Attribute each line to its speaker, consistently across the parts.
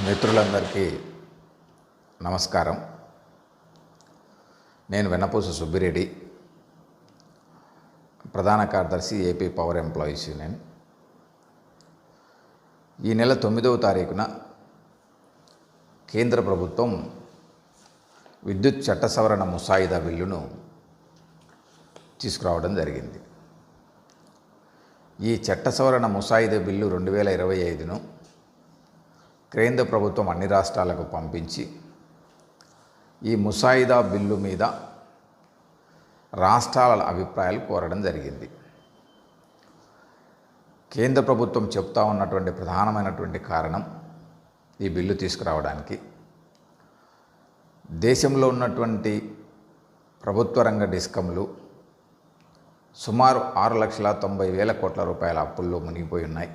Speaker 1: మిత్రులందరికీ నమస్కారం. నేను వెన్నపూస సుబ్బిరెడ్డి, ప్రధాన కార్యదర్శి ఏపీ పవర్ ఎంప్లాయీస్ యూనియన్. ఈ నెల 9వ తారీఖున కేంద్ర ప్రభుత్వం విద్యుత్ చట్ట సవరణ ముసాయిదా బిల్లును తీసుకురావడం జరిగింది. ఈ చట్ట సవరణ ముసాయిదా బిల్లు 2025ను కేంద్ర ప్రభుత్వం అన్ని రాష్ట్రాలకు పంపించి ఈ ముసాయిదా బిల్లు మీద రాష్ట్రాల అభిప్రాయాలు కోరడం జరిగింది. కేంద్ర ప్రభుత్వం చెప్తా ఉన్నటువంటి ప్రధానమైనటువంటి కారణం ఈ బిల్లు తీసుకురావడానికి, దేశంలో ఉన్నటువంటి ప్రభుత్వ రంగ డిస్కంలు సుమారు 6,90,000 కోట్ల రూపాయల అప్పుల్లో మునిగిపోయి ఉన్నాయి.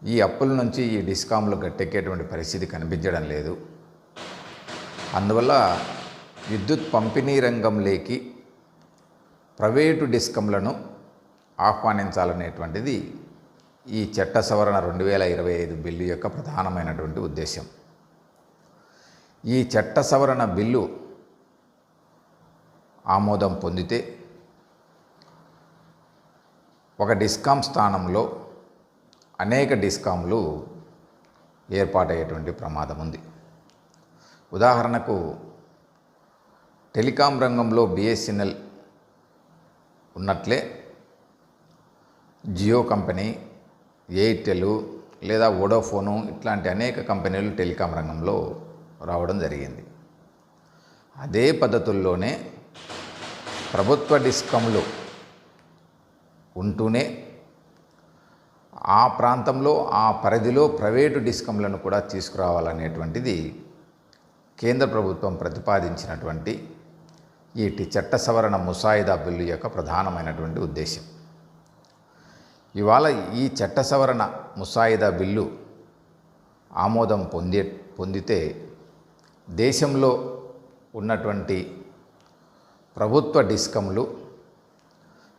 Speaker 1: ఈ అప్పుల నుంచి ఈ డిస్కాంలు గట్టెక్కేటువంటి పరిస్థితి కనిపించడం లేదు. అందువల్ల విద్యుత్ పంపిణీ రంగంలోకి ప్రైవేటు డిస్కంలను ఆహ్వానించాలనేటువంటిది ఈ చట్ట సవరణ 2025 బిల్లు యొక్క ప్రధానమైనటువంటి ఉద్దేశం. ఈ చట్ట సవరణ బిల్లు ఆమోదం పొందితే ఒక డిస్కాం స్థానంలో అనేక డిస్కాంలు ఏర్పాటయ్యేటువంటి ప్రమాదం ఉంది. ఉదాహరణకు టెలికాం రంగంలో బిఎస్ఎన్ఎల్ ఉన్నట్లే జియో కంపెనీ, ఎయిర్టెల్ లేదా వోడాఫోను ఇట్లాంటి అనేక కంపెనీలు టెలికాం రంగంలో రావడం జరిగింది. అదే పద్ధతుల్లోనే ప్రభుత్వ డిస్కంలు ఉంటూనే ఆ ప్రాంతంలో ఆ పరిధిలో ప్రైవేటు డిస్కంలను కూడా తీసుకురావాలనేటువంటిది కేంద్ర ప్రభుత్వం ప్రతిపాదించినటువంటి ఈ చట్ట సవరణ ముసాయిదా బిల్లు యొక్క ప్రధానమైనటువంటి ఉద్దేశం. ఇవాళ ఈ చట్ట సవరణ ముసాయిదా బిల్లు ఆమోదం పొందితే దేశంలో ఉన్నటువంటి ప్రభుత్వ డిస్కంలు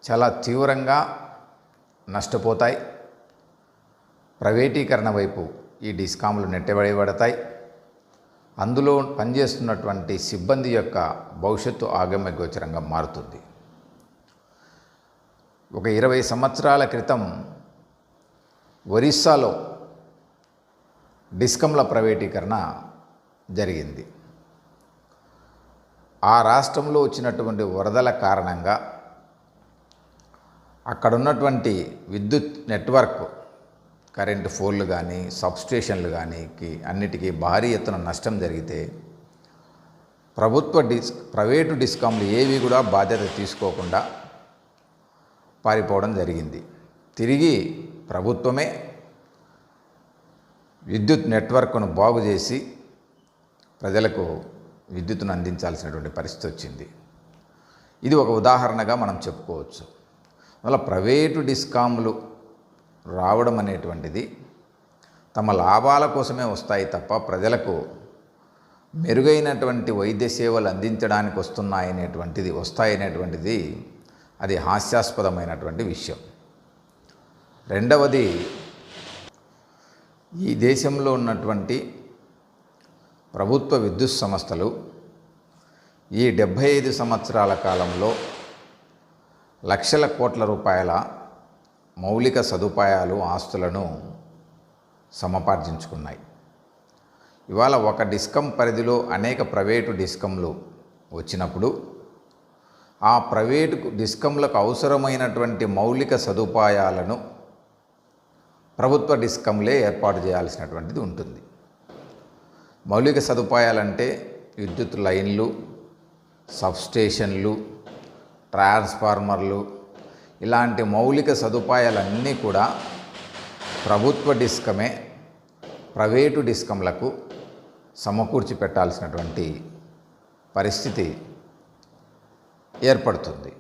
Speaker 1: చాలా తీవ్రంగా నష్టపోతాయి. ప్రైవేటీకరణ వైపు ఈ డిస్కాంలు నెట్టబడతాయి. అందులో పనిచేస్తున్నటువంటి సిబ్బంది యొక్క భవిష్యత్తు ఆగమ్యగోచరంగా మారుతుంది. ఒక 20 సంవత్సరాల క్రితం ఒరిస్సాలో డిస్కంల ప్రైవేటీకరణ జరిగింది. ఆ రాష్ట్రంలో వచ్చినటువంటి వరదల కారణంగా అక్కడున్నటువంటి విద్యుత్ నెట్వర్క్, కరెంటు ఫోన్లు కానీ సబ్స్టేషన్లు కానీ అన్నిటికీ భారీ ఎత్తున నష్టం జరిగితే ప్రైవేటు డిస్కాంలు ఏవి కూడా బాధ్యత తీసుకోకుండా పారిపోవడం జరిగింది. తిరిగి ప్రభుత్వమే విద్యుత్ నెట్వర్క్ను బాగు చేసి ప్రజలకు విద్యుత్తును అందించాల్సినటువంటి పరిస్థితి వచ్చింది. ఇది ఒక ఉదాహరణగా మనం చెప్పుకోవచ్చు. అలా ప్రైవేటు డిస్కాంలు రావడం అనేటువంటిది తమ లాభాల కోసమే వస్తాయి తప్ప ప్రజలకు మెరుగైనటువంటి వైద్య సేవలు అందించడానికి వస్తాయనేటువంటిది అది హాస్యాస్పదమైనటువంటి విషయం. రెండవది, ఈ దేశంలో ఉన్నటువంటి ప్రభుత్వ విద్యుత్ సంస్థలు ఈ 75 సంవత్సరాల కాలంలో లక్షల కోట్ల రూపాయల మౌలిక సదుపాయాలు, ఆస్తులను సమపార్జించుకున్నాయి. ఇవాళ ఒక డిస్కం పరిధిలో అనేక ప్రైవేటు డిస్కంలు వచ్చినప్పుడు ఆ ప్రైవేటు డిస్కంలకు అవసరమైనటువంటి మౌలిక సదుపాయాలను ప్రభుత్వ డిస్కంలే ఏర్పాటు చేయాల్సినటువంటిది ఉంటుంది. మౌలిక సదుపాయాలంటే విద్యుత్ లైన్లు, సబ్స్టేషన్లు, ట్రాన్స్ఫార్మర్లు, ఇలాంటి మౌలిక సదుపాయాలన్నీ కూడా ప్రభుత్వ డిస్కమే ప్రైవేటు డిస్కంలకు సమకూర్చి పెట్టాల్సినటువంటి పరిస్థితి ఏర్పడుతుంది.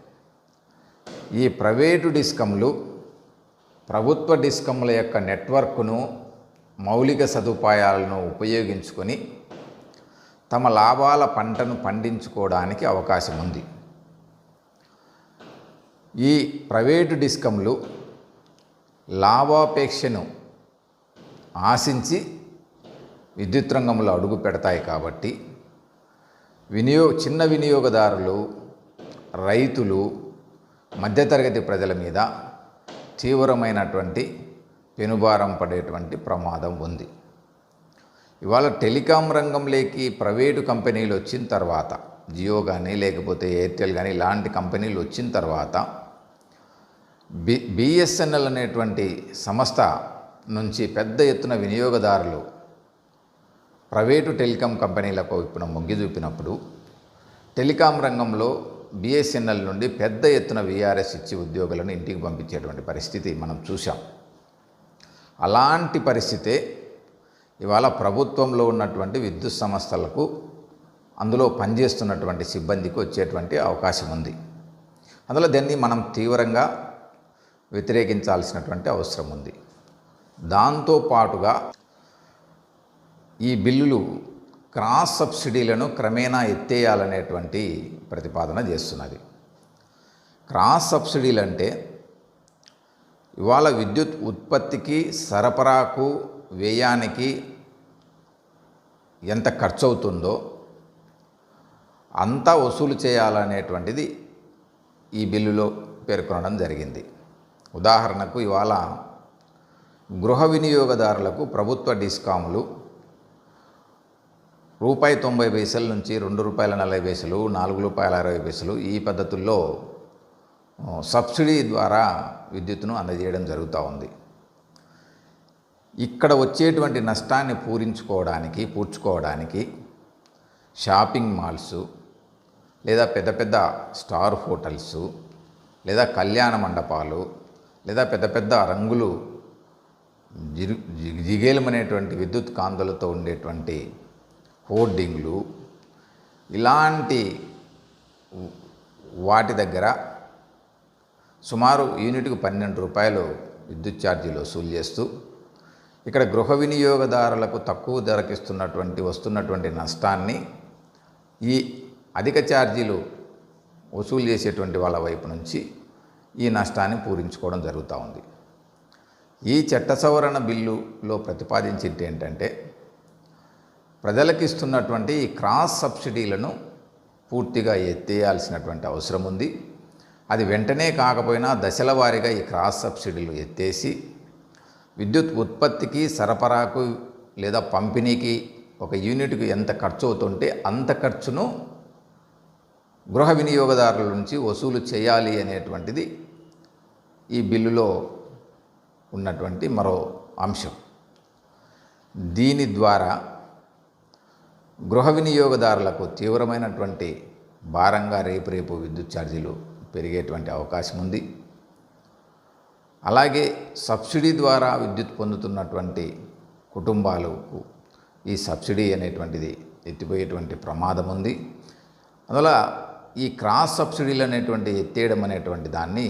Speaker 1: ఈ ప్రైవేటు డిస్కంలు ప్రభుత్వ డిస్కంల యొక్క నెట్వర్క్ను, మౌలిక సదుపాయాలను ఉపయోగించుకొని తమ లాభాల పంటను పండించుకోవడానికి అవకాశం ఉంది. ఈ ప్రైవేటు డిస్కంలు లాభాపేక్షను ఆశించి విద్యుత్ రంగంలో అడుగు పెడతాయి కాబట్టి చిన్న వినియోగదారులు, రైతులు, మధ్యతరగతి ప్రజల మీద తీవ్రమైనటువంటి పెనుభారం పడేటువంటి ప్రమాదం ఉంది. ఇవాళ టెలికాం రంగంలోకి ప్రైవేటు కంపెనీలు వచ్చిన తర్వాత, జియో కానీ లేకపోతే ఎయిర్టెల్ కానీ ఇలాంటి కంపెనీలు వచ్చిన తర్వాత బిఎస్ఎన్ఎల్ అనేటువంటి సంస్థ నుంచి పెద్ద ఎత్తున వినియోగదారులు ప్రైవేటు టెలికాం కంపెనీలకు ఇప్పుడు మొగ్గు చూపినప్పుడు టెలికాం రంగంలో బిఎస్ఎన్ఎల్ నుండి పెద్ద ఎత్తున విఆర్ఎస్ ఇచ్చి ఉద్యోగులను ఇంటికి పంపించేటువంటి పరిస్థితి మనం చూసాం. అలాంటి పరిస్థితే ఇవాళ ప్రభుత్వంలో ఉన్నటువంటి విద్యుత్ సంస్థలకు, అందులో పనిచేస్తున్నటువంటి సిబ్బందికి వచ్చేటువంటి అవకాశం ఉంది. అందులో దీన్ని మనం తీవ్రంగా వ్యతిరేకించాల్సినటువంటి అవసరం ఉంది. దాంతోపాటుగా ఈ బిల్లులు క్రాస్ సబ్సిడీలను క్రమేణా ఎత్తేయాలనేటువంటి ప్రతిపాదన చేస్తున్నది. క్రాస్ సబ్సిడీలు అంటే ఇవాళ విద్యుత్ ఉత్పత్తికి, సరఫరాకు, వ్యయానికి ఎంత ఖర్చు అవుతుందో అంతా వసూలు చేయాలనేటువంటిది ఈ బిల్లులో పేర్కొనడం జరిగింది. ఉదాహరణకు ఇవాళ గృహ వినియోగదారులకు ప్రభుత్వ డిస్కాములు ₹90 నుంచి ₹2.40, ₹4.60 ఈ పద్ధతుల్లో సబ్సిడీ ద్వారా విద్యుత్తును అందజేయడం జరుగుతూ ఉంది. ఇక్కడ వచ్చేటువంటి నష్టాన్ని పూడ్చుకోవడానికి షాపింగ్ మాల్స్ లేదా పెద్ద పెద్ద స్టార్ హోటల్స్ లేదా కళ్యాణ మండపాలు లేదా పెద్ద పెద్ద రంగులు జిగేలమనేటువంటి విద్యుత్ కాంతులతో ఉండేటువంటి హోర్డింగ్లు, ఇలాంటి వాటి దగ్గర సుమారు యూనిట్కు ₹12 విద్యుత్ ఛార్జీలు వసూలు చేస్తూ ఇక్కడ గృహ వినియోగదారులకు తక్కువ ధరకిస్తున్నటువంటి వస్తున్నటువంటి నష్టాన్ని ఈ అధిక ఛార్జీలు వసూలు చేసేటువంటి వాళ్ళ వైపు నుంచి ఈ నష్టాన్ని పూరించుకోవడం జరుగుతూ ఉంది. ఈ చట్ట సవరణ బిల్లులో ప్రతిపాదించింది ఏంటంటే ప్రజలకు ఇస్తున్నటువంటి ఈ క్రాస్ సబ్సిడీలను పూర్తిగా ఎత్తేయాల్సినటువంటి అవసరం ఉంది. అది వెంటనే కాకపోయినా దశల వారీగా ఈ క్రాస్ సబ్సిడీలు ఎత్తేసి విద్యుత్ ఉత్పత్తికి, సరఫరాకు లేదా పంపిణీకి ఒక యూనిట్కు ఎంత ఖర్చు అవుతుంటే అంత ఖర్చును గృహ వినియోగదారుల నుంచి వసూలు చేయాలి అనేటువంటిది ఈ బిల్లులో ఉన్నటువంటి మరో అంశం. దీని ద్వారా గృహ వినియోగదారులకు తీవ్రమైనటువంటి భారంగా రేపు విద్యుత్ ఛార్జీలు పెరిగేటువంటి అవకాశం ఉంది. అలాగే సబ్సిడీ ద్వారా విద్యుత్ పొందుతున్నటువంటి కుటుంబాలకు ఈ సబ్సిడీ అనేటువంటిది ఎత్తిపోయేటువంటి ప్రమాదం ఉంది. అందువల్ల ఈ క్రాస్ సబ్సిడీలు అనేటువంటి ఎత్తేయడం అనేటువంటి దాన్ని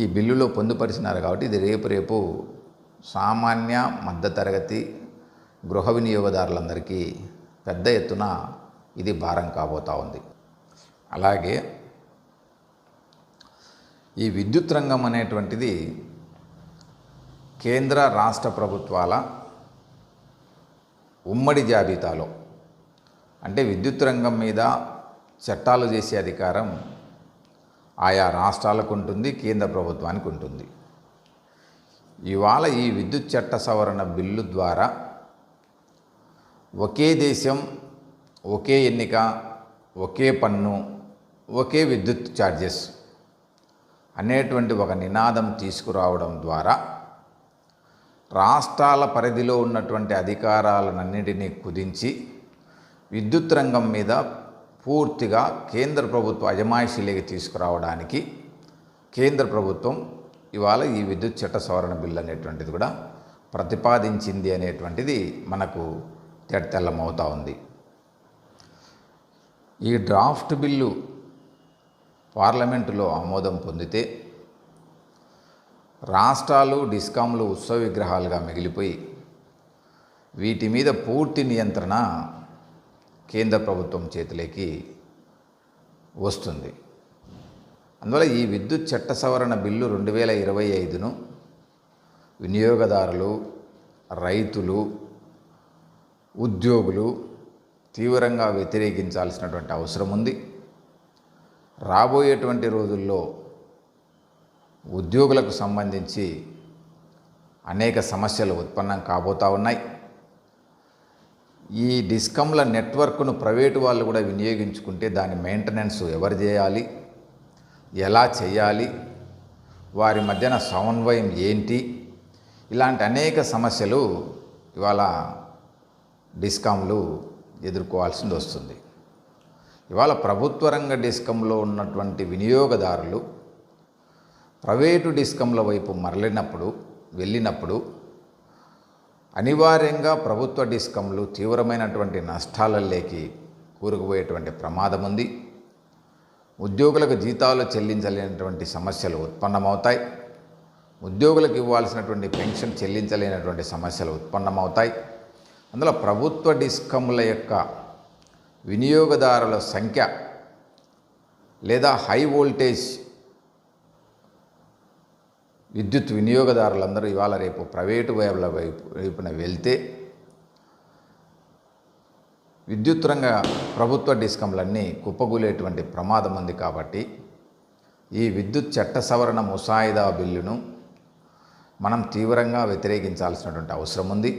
Speaker 1: ఈ బిల్లులో పొందుపరిచినారు కాబట్టి ఇది రేపు సామాన్య మధ్యతరగతి గృహ వినియోగదారులందరికీ పెద్ద ఎత్తున ఇది భారం కాబోతూ ఉంది. అలాగే ఈ విద్యుత్ రంగం అనేటువంటిది కేంద్ర రాష్ట్ర ప్రభుత్వాల ఉమ్మడి జాబితాలో, అంటే విద్యుత్ రంగం మీద చట్టాలు చేసే అధికారం ఆయా రాష్ట్రాలకు ఉంటుంది, కేంద్ర ప్రభుత్వానికి ఉంటుంది. ఇవాళ ఈ విద్యుత్ చట్ట సవరణ బిల్లు ద్వారా ఒకే దేశం, ఒకే ఎన్నిక, ఒకే పన్ను, ఒకే విద్యుత్ ఛార్జెస్ అనేటువంటి ఒక నినాదం తీసుకురావడం ద్వారా రాష్ట్రాల పరిధిలో ఉన్నటువంటి అధికారాలన్నింటినీ కుదించి విద్యుత్ రంగం మీద పూర్తిగా కేంద్ర ప్రభుత్వ అజమాయిషీలోకి తీసుకురావడానికి కేంద్ర ప్రభుత్వం ఇవాళ ఈ విద్యుత్ చట్ట సవరణ బిల్లు అనేటువంటిది కూడా ప్రతిపాదించింది అనేటువంటిది మనకు తెల్లమవుతూ ఉంది. ఈ డ్రాఫ్ట్ బిల్లు పార్లమెంటులో ఆమోదం పొందితే రాష్ట్రాలు, డిస్కాంలు ఉత్సవ విగ్రహాలుగా మిగిలిపోయి వీటి మీద పూర్తి నియంత్రణ కేంద్ర ప్రభుత్వం చేతిలోకి వస్తుంది. అందువల్ల ఈ విద్యుత్ చట్ట సవరణ బిల్లు 2025ను వినియోగదారులు, రైతులు, ఉద్యోగులు తీవ్రంగా వ్యతిరేకించాల్సినటువంటి అవసరం ఉంది. రాబోయేటువంటి రోజుల్లో ఉద్యోగులకు సంబంధించి అనేక సమస్యలు ఉత్పన్నం కాబోతూ ఉన్నాయి. ఈ డిస్కంల నెట్వర్క్ను ప్రైవేటు వాళ్ళు కూడా వినియోగించుకుంటే దాని మెయింటెనెన్స్ ఎవరు చేయాలి, ఎలా చేయాలి, వారి మధ్యన సమన్వయం ఏంటి, ఇలాంటి అనేక సమస్యలు ఇవాళ డిస్కాంలు ఎదుర్కోవాల్సింది వస్తుంది. ఇవాళ ప్రభుత్వ రంగ డిస్కంలో ఉన్నటువంటి వినియోగదారులు ప్రైవేటు డిస్కంల వైపు వెళ్ళినప్పుడు అనివార్యంగా ప్రభుత్వ డిస్కంలు తీవ్రమైనటువంటి నష్టాలలోకి కూరుకుపోయేటువంటి ప్రమాదం ఉంది. ఉద్యోగులకు జీతాలు చెల్లించలేనటువంటి సమస్యలు ఉత్పన్నమవుతాయి. ఉద్యోగులకు ఇవ్వాల్సినటువంటి పెన్షన్ చెల్లించలేనటువంటి సమస్యలు ఉత్పన్నమవుతాయి. అందులో ప్రభుత్వ డిస్కంల యొక్క వినియోగదారుల సంఖ్య లేదా హై వోల్టేజ్ విద్యుత్ వినియోగదారులందరూ ఇవాళ రేపు ప్రైవేటు వైపున వెళ్తే విద్యుత్ రంగ ప్రభుత్వ డిస్కంలన్నీ కుప్పగూలేటువంటి ప్రమాదం ఉంది. కాబట్టి ఈ విద్యుత్ చట్ట సవరణ ముసాయిదా బిల్లును మనం తీవ్రంగా వ్యతిరేకించాల్సినటువంటి అవసరం ఉంది.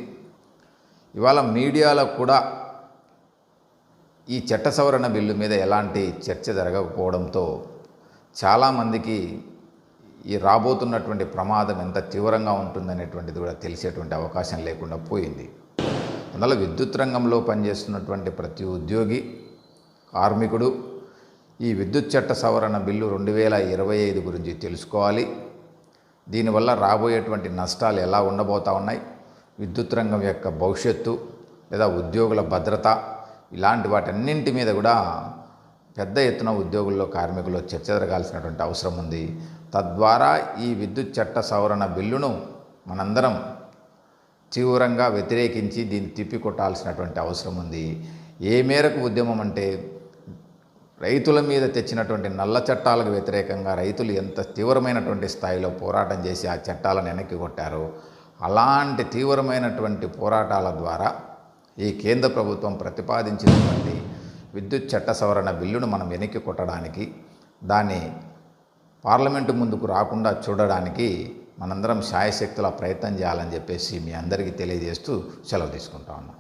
Speaker 1: ఇవాళ మీడియాలో కూడా ఈ చట్ట సవరణ బిల్లు మీద ఎలాంటి చర్చ జరగకపోవడంతో చాలామందికి ఈ రాబోతున్నటువంటి ప్రమాదం ఎంత తీవ్రంగా ఉంటుందనేటువంటిది కూడా తెలిసేటువంటి అవకాశం లేకుండా పోయింది. అందువల్ల విద్యుత్ రంగంలో పనిచేస్తున్నటువంటి ప్రతి ఉద్యోగి, కార్మికుడు ఈ విద్యుత్ చట్ట సవరణ బిల్లు 2025 గురించి తెలుసుకోవాలి. దీనివల్ల రాబోయేటువంటి నష్టాలు ఎలా ఉండబోతా ఉన్నాయి, విద్యుత్ రంగం యొక్క భవిష్యత్తు లేదా ఉద్యోగుల భద్రత, ఇలాంటి వాటన్నింటి మీద కూడా పెద్ద ఎత్తున ఉద్యోగుల్లో, కార్మికుల్లో చర్చ జరగాల్సినటువంటి అవసరం ఉంది. తద్వారా ఈ విద్యుత్ చట్ట సవరణ బిల్లును మనందరం తీవ్రంగా వ్యతిరేకించి దీన్ని తిప్పికొట్టాల్సినటువంటి అవసరం ఉంది. ఏ మేరకు ఉద్యమం అంటే రైతుల మీద తెచ్చినటువంటి నల్ల చట్టాలకు వ్యతిరేకంగా రైతులు ఎంత తీవ్రమైనటువంటి స్థాయిలో పోరాటం చేసి ఆ చట్టాలను వెనక్కి కొట్టారో అలాంటి తీవ్రమైనటువంటి పోరాటాల ద్వారా ఈ కేంద్ర ప్రభుత్వం ప్రతిపాదించినటువంటి విద్యుత్ చట్ట సవరణ బిల్లును మనం వెనక్కి కొట్టడానికి, దాన్ని పార్లమెంటు ముందుకు రాకుండా చూడడానికి మనందరం శాయశక్తుల ప్రయత్నం చేయాలని చెప్పేసి మీ అందరికీ తెలియజేస్తూ సెలవు తీసుకుంటా ఉన్నాం.